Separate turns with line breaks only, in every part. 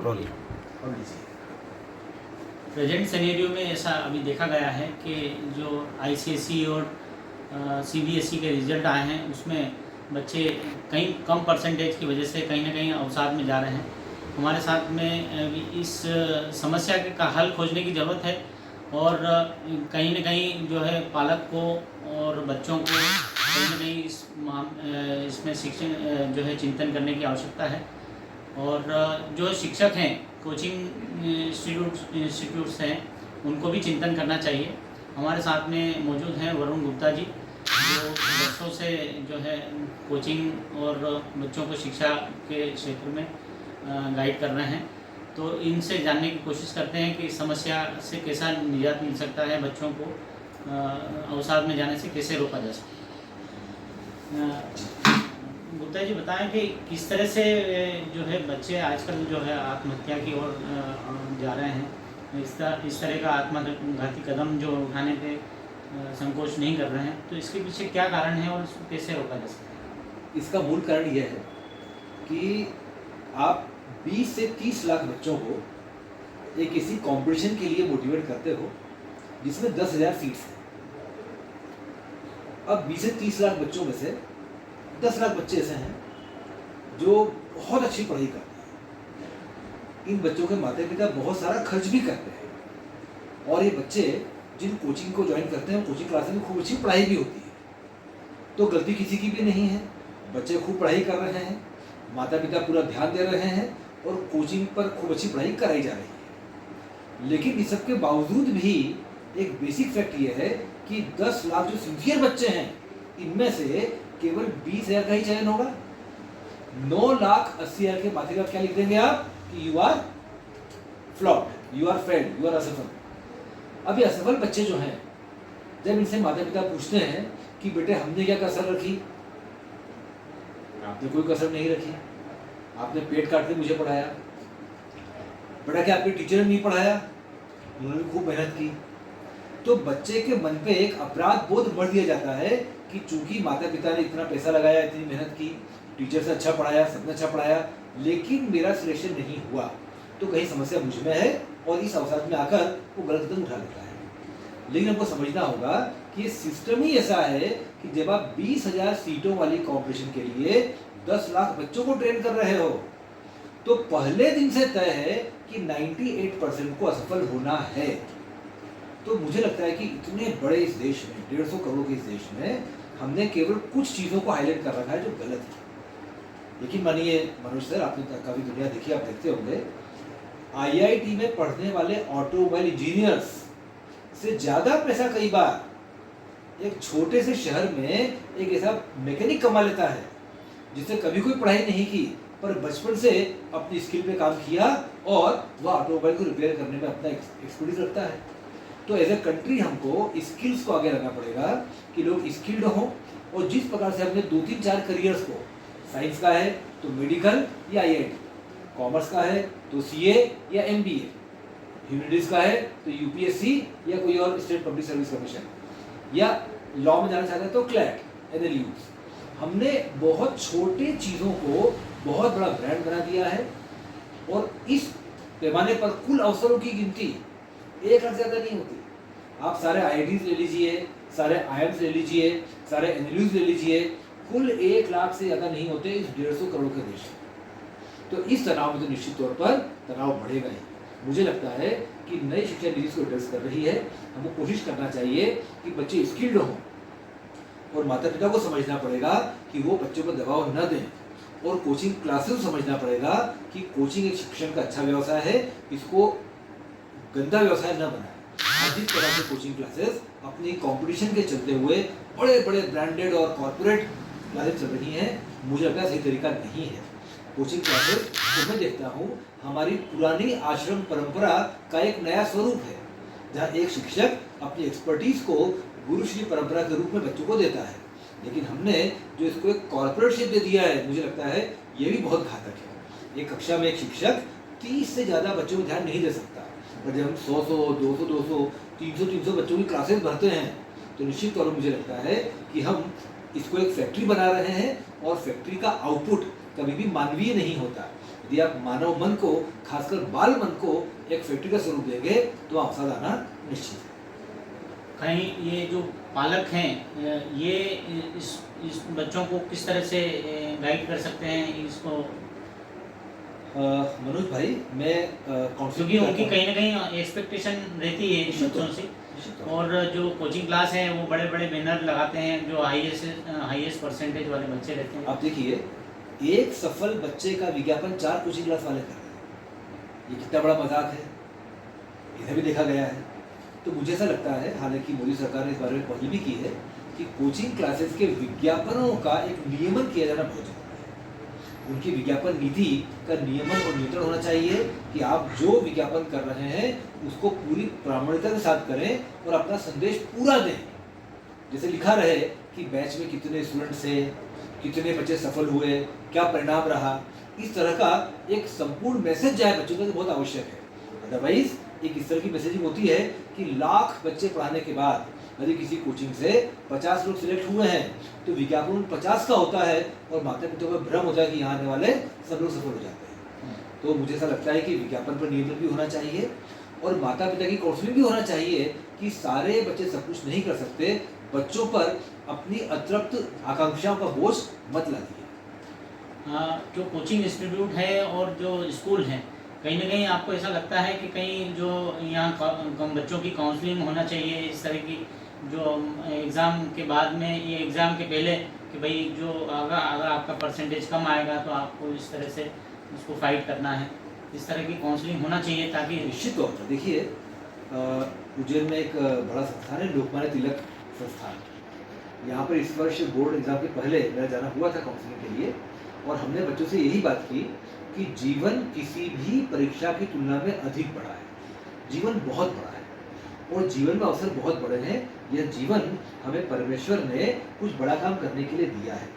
Role.
Present scenario में ऐसा अभी देखा गया है कि जो आईसीएसई और सीबीएसई के रिज़ल्ट आए हैं उसमें बच्चे कहीं कम परसेंटेज की वजह से कहीं ना कहीं अवसाद में जा रहे हैं। हमारे साथ में अभी इस समस्या का हल खोजने की ज़रूरत है और कहीं ना कहीं जो है पालक को और बच्चों को कहीं ना कहीं इसमें शिक्षण जो है चिंतन करने की आवश्यकता है। और जो शिक्षक हैं कोचिंग इंस्टीट्यूट्स हैं उनको भी चिंतन करना चाहिए। हमारे साथ में मौजूद हैं वरुण गुप्ता जी जो वर्षों से जो है कोचिंग और बच्चों को शिक्षा के क्षेत्र में गाइड कर रहे हैं। तो इनसे जानने की कोशिश करते हैं कि इस समस्या से कैसा निजात मिल सकता है, बच्चों को अवसाद में जाने से कैसे रोका जा सकता है। गुप्ता जी बताएं कि किस तरह से जो है बच्चे आजकल जो है आत्महत्या की ओर जा रहे हैं, इस तरह का आत्मघाती कदम जो उठाने पे संकोच नहीं कर रहे हैं, तो इसके पीछे क्या कारण है और इसको कैसे रोका जा सकता है?
इसका मूल कारण यह है कि आप 20 से 30 लाख बच्चों को एक ऐसी कंपटीशन के लिए मोटिवेट करते हो जिसमें 10,000 सीट्स हैं। अब 20 से 30 लाख बच्चों में से 10 लाख बच्चे ऐसे हैं जो बहुत अच्छी पढ़ाई करते हैं। इन बच्चों के माता पिता बहुत सारा खर्च भी करते हैं और ये बच्चे जिन कोचिंग को ज्वाइन करते हैं कोचिंग क्लासेस में खूब अच्छी पढ़ाई भी होती है। तो गलती किसी की भी नहीं है, बच्चे खूब पढ़ाई कर रहे हैं, माता पिता पूरा ध्यान दे रहे हैं और कोचिंग पर खूब अच्छी पढ़ाई कराई जा रही है। लेकिन इस सब के बावजूद भी एक बेसिक फैक्ट ये है कि 10 लाख जो सिंसियर बच्चे हैं इनमें से केवल 20,000 का ही चयन होगा। 9,80,000 के माथे का क्या लिख देंगे आप कि you are flopped, you are failed, you are असफल। अब ये असफल बच्चे जो हैं जब इनसे माता पिता पूछते हैं कि बेटे हमने क्या कसर रखी, आपने कोई कसर नहीं रखी, आपने पेट काट के मुझे पढ़ाया। बेटा क्या आपके टीचर ने नहीं पढ़ाया, उन्होंने खूब मेहनत की। तो बच्चे के मन पे एक अपराध बोध बढ़ दिया जाता है कि चूंकि माता पिता ने इतना पैसा लगाया, इतनी मेहनत की, टीचर से अच्छा पढ़ाया, सबने अच्छा पढ़ाया, लेकिन मेरा सिलेक्शन नहीं हुआ, तो कहीं समस्या मुझ में है और इस अवसर में आकर वो गलत कदम उठा लेता है। लेकिन हमको समझना होगा कि सिस्टम ही ऐसा है कि जब आप 20,000 सीटों वाली कॉम्पिटिशन के लिए 10 लाख बच्चों को ट्रेन कर रहे हो तो पहले दिन से तय है कि 98% को असफल होना है। तो मुझे लगता है कि इतने बड़े इस देश में 150 करोड़ के इस देश में हमने केवल कुछ चीज़ों को हाईलाइट कर रखा है जो गलत है। लेकिन मानिए मनोज सर, आपने काफ़ी दुनिया देखी, आप देखते होंगे IIT में पढ़ने वाले ऑटोमोबाइल इंजीनियर्स से ज़्यादा पैसा कई बार एक छोटे से शहर में एक ऐसा मैकेनिक कमा लेता है जिसने कभी कोई पढ़ाई नहीं की पर बचपन से अपनी स्किल पे काम किया और वह ऑटोमोबाइल को रिपेयर करने में अपना एक्सपर्टीज रखता है। तो एज ए कंट्री हमको स्किल्स को आगे रखना पड़ेगा कि लोग स्किल्ड हों और जिस प्रकार से हमने 2-3-4 करियर्स को, साइंस का है तो मेडिकल या IIT, कॉमर्स का है तो CA या MBA, ह्यूमैनिटीज का है तो UPSC या कोई और स्टेट पब्लिक सर्विस कमीशन, या लॉ में जाना चाहते हैं तो CLAT, NLU। हमने बहुत छोटे चीज़ों को बहुत बड़ा ब्रांड बना दिया है और इस पैमाने पर कुल अवसरों की गिनती 1 लाख से ज़्यादा नहीं होती। आप सारे IITs ले लीजिए, सारे IIMs ले लीजिए, सारे NLUs ले लीजिए, कुल 1 लाख से ज़्यादा नहीं होते इस 150 करोड़ के देश में। तो इस तनाव में तो निश्चित तौर पर तनाव बढ़ेगा ही। मुझे लगता है कि नई शिक्षा नीति को एड्रेस कर रही है। हमको कोशिश करना चाहिए कि बच्चे स्किल्ड हों और माता पिता को समझना पड़ेगा कि वो बच्चों पर दबाव न दें और कोचिंग क्लासेस को समझना पड़ेगा कि कोचिंग एक शिक्षण का अच्छा व्यवसाय है, इसको गंदा व्यवसाय न बनाए। आज जिस तरह से कोचिंग क्लासेस अपनी कंपटीशन के चलते हुए बड़े बड़े ब्रांडेड और कॉर्पोरेट क्लासेस चल रही हैं, मुझे लगता है सही तरीका नहीं है। कोचिंग क्लासेस तो मैं देखता हूँ हमारी पुरानी आश्रम परंपरा का एक नया स्वरूप है, जहाँ एक शिक्षक अपनी एक्सपर्टीज को गुरु श्री परंपरा के रूप में बच्चों को देता है। लेकिन हमने जो इसको एक कॉर्पोरेट शेप दे दिया है, मुझे लगता है ये भी बहुत घातक है। एक कक्षा में एक शिक्षक 30 से ज़्यादा बच्चों को ध्यान नहीं दे सकता, और जब हम 100, 200, 300 बच्चों की क्लासेस भरते हैं तो निश्चित तौर पर मुझे लगता है कि हम इसको एक फैक्ट्री बना रहे हैं और फैक्ट्री का आउटपुट कभी भी मानवीय नहीं होता। यदि आप मानव मन को, खासकर बाल मन को एक फैक्ट्री का स्वरूप देंगे तो अवसाद आना निश्चित है।
कहीं ये जो पालक हैं ये इस बच्चों को किस तरह से गाइड कर सकते हैं इसको,
मनोज भाई, मैं
क्योंकि उनकी कहीं ना कहीं एक्सपेक्टेशन रहती है इन बच्चों से, और जो कोचिंग क्लास है वो बड़े बड़े बैनर लगाते हैं जो हाईएस्ट परसेंटेज वाले बच्चे रहते हैं।
आप देखिए, एक सफल बच्चे का विज्ञापन 4 कोचिंग क्लास वाले कर रहे हैं, ये कितना बड़ा मजाक है, इधर भी देखा गया है। तो मुझे ऐसा लगता है, हालांकि मोदी सरकार ने इस बारे में पहल भी की है, कि कोचिंग क्लासेस के विज्ञापनों का एक नियमन किया जाना बहुत जरूरी है। उनकी विज्ञापन नीति का नियमन और नियंत्रण होना चाहिए कि आप जो विज्ञापन कर रहे हैं उसको पूरी प्रामाणिकता के साथ करें और अपना संदेश पूरा दें। जैसे लिखा रहे कि बैच में कितने स्टूडेंट्स हैं, कितने बच्चे सफल हुए, क्या परिणाम रहा, इस तरह का एक संपूर्ण मैसेज जाए बच्चों तक बहुत आवश्यक है। अदरवाइज एक इस तरह की मैसेजिंग होती है कि लाख बच्चे पढ़ाने के बाद यदि किसी कोचिंग से 50 लोग सिलेक्ट हुए हैं तो विज्ञापन 50 का होता है और माता पिता को भ्रम होता है कि यहाँ आने वाले सब लोग सफल हो जाते हैं। तो मुझे ऐसा लगता है कि विज्ञापन पर नियंत्रण भी होना चाहिए और माता पिता की काउंसलिंग भी होना चाहिए कि सारे बच्चे सब कुछ नहीं कर सकते, बच्चों पर अपनी अतृप्त आकांक्षाओं का बोझ मत लाइए।
जो कोचिंग इंस्टीट्यूट है और जो स्कूल है, कहीं ना कहीं आपको ऐसा लगता है कि कहीं जो यहाँ कम बच्चों की काउंसलिंग होना चाहिए इस तरह की, जो एग्ज़ाम के बाद में, ये एग्ज़ाम के पहले, कि भाई जो अगर आपका परसेंटेज कम आएगा तो आपको इस तरह से उसको फाइट करना है, इस तरह की काउंसलिंग होना चाहिए ताकि
निश्चित तौर पर देखिए, उज्जैन में एक बड़ा संस्थान है लोकमान्य तिलक संस्थान। यहाँ पर इस वर्ष बोर्ड एग्जाम के पहले मेरा जाना हुआ था काउंसलिंग के लिए और हमने बच्चों से यही बात की कि जीवन किसी भी परीक्षा की तुलना में अधिक बड़ा है, जीवन बहुत बड़ा है और जीवन में अवसर बहुत बड़े हैं। यह जीवन हमें परमेश्वर ने कुछ बड़ा काम करने के लिए दिया है।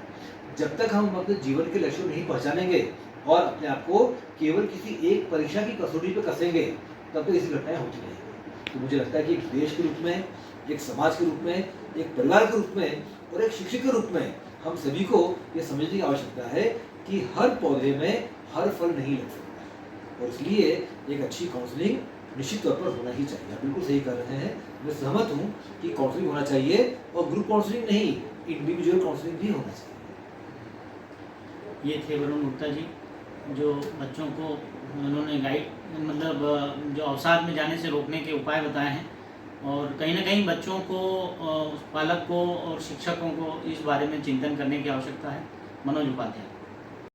जब तक हम अपने जीवन के लक्ष्य नहीं पहचानेंगे और अपने आप को केवल किसी एक परीक्षा की कसौटी पर कसेंगे तब तक ऐसी घटनाएं होती रहेंगी। तो मुझे लगता है कि एक देश के रूप में, एक समाज के रूप में, एक परिवार के रूप में और एक शिक्षक के रूप में हम सभी को यह समझने की आवश्यकता है कि हर पौधे में हर फल नहीं लग सकता और इसलिए एक अच्छी काउंसलिंग निश्चित तौर पर होना ही चाहिए। आप बिल्कुल सही कर रहे हैं, मैं सहमत हूँ कि काउंसलिंग होना चाहिए और ग्रुप काउंसलिंग नहीं, इंडिविजुअल काउंसलिंग भी होना चाहिए।
ये थे वरुण गुप्ता जी, जो बच्चों को उन्होंने गाइड, मतलब जो अवसाद में जाने से रोकने के उपाय बताए हैं और कहीं ना कहीं बच्चों को, पालक को और शिक्षकों को इस बारे में चिंतन करने की आवश्यकता है। मनोज उपाध्याय।